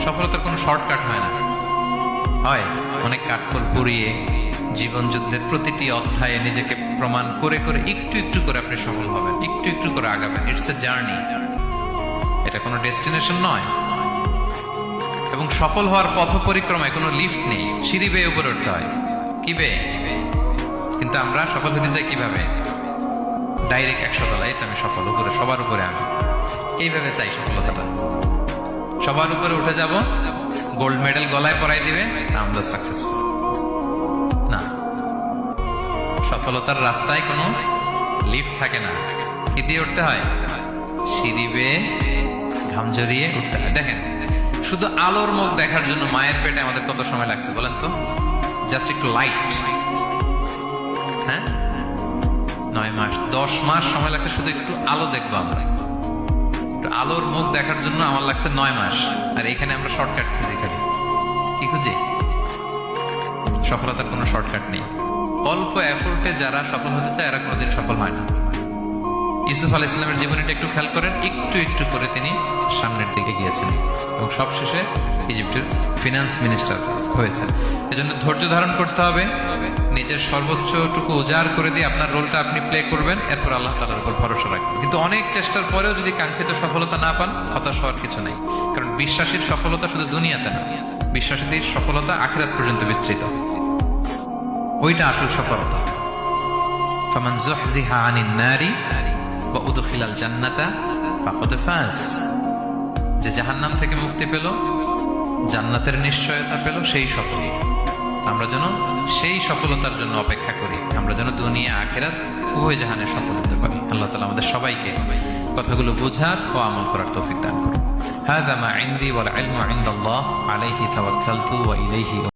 সফলতার কোনো শর্টকাট হয় না, হয় অনেক কাঠখড় পুড়িয়ে জীবন যুদ্ধের প্রতিটি অধ্যায়ে নিজেকে প্রমাণ করে করে একটু একটু করে আপনি সফল হবেন, একটু একটু করে আগাবেন। ইটস এ জার্নি, এটা কোনো ডেস্টিনেশন নয়। এবং সফল হওয়ার পথ পরিক্রমায় কোনো লিফট নেই, সিঁড়ি বেয়ে উপরে উঠতে হয়। কি বেয়ে? কিন্তু আমরা সফল হতে চাই কিভাবে? ডাইরেক্ট 100 তলায় তো আমি সফল, উপরে সবার উপরে আমি, এইভাবে চাই সফলতাটা। সবার উপরে উঠে যাব, গোল্ড মেডেল গলায় পরাই দিবে, আমরা সাকসেসফুল না। সফলতার রাস্তায় কোনো লিফট থাকে না। কি দিয়ে উঠতে হয়? সিঁড়ি বেয়ে ঘাম জড়িয়ে উঠতে হয়। দেখেন, শুধু আলোর মুখ দেখার জন্য মায়ের পেটে আমাদের কত সময় লাগছে বলেন তো? জাস্ট একটু লাইট, হ্যাঁ, 9 মাস 10 মাস সময় লাগছে শুধু একটু আলো দেখবো আমরা। একটু আলোর মুখ দেখার জন্য আমার লাগছে 9 মাস। আর এখানে আমরা শর্টকাট খুঁজি, খালি কি খুঁজি? সফলতার কোনো শর্টকাট নেই। অল্প এফোর্টে যারা সফল হতে চায় এরা কোনোদিন সফল হয় না। ইউসুফ আলাইহিস সালামের জীবনীটা একটু খেয়াল করেন, একটু একটু করে তিনি সামনের দিকে গিয়েছেন এবং সবশেষে ইজিপ্টের ফিনান্স মিনিস্টার হয়েছেন। এজন্য ধৈর্য ধারণ করতে হবে, নিজের সর্বোচ্চটুকু উজাড় করে দিয়ে আপনার রোলটা আপনি প্লে করবেন, এরপর আল্লাহ তাআলার উপর ভরসা রাখবেন। কিন্তু অনেক চেষ্টার পরেও যদি কাঙ্ক্ষিত সফলতা না পান, হতাশ হওয়ার কিছু নাই। কারণ বিশ্বাসীর সফলতা শুধু দুনিয়াতে না, বিশ্বাসীদের সফলতা আখিরাত পর্যন্ত বিস্তৃত। ওইটা আসল সফলতা। ফামান যুহজিহা আনিন নারি ওয়া উদখিলাল জান্নাতা ফাকাদ ফাজ। যে জাহান্নাম থেকে মুক্তি পেল, জান্নাতের নিশ্চয়তা পেল, সেই সফল। আমরা যেন সেই সফলতার জন্য অপেক্ষা করি, আমরা যেন দুনিয়া আখিরাত উভয় জাহানে সফল হতে পারি। আল্লাহ তাআলা আমাদের সবাইকে কথাগুলো বোঝার ও আমল করার তৌফিক দান করুন। হাযা মা ইনদি ওয়াল ইলমু ইনদাল্লাহ আলাইহি তাওয়াক্কালতু ওয়া ইলাইহি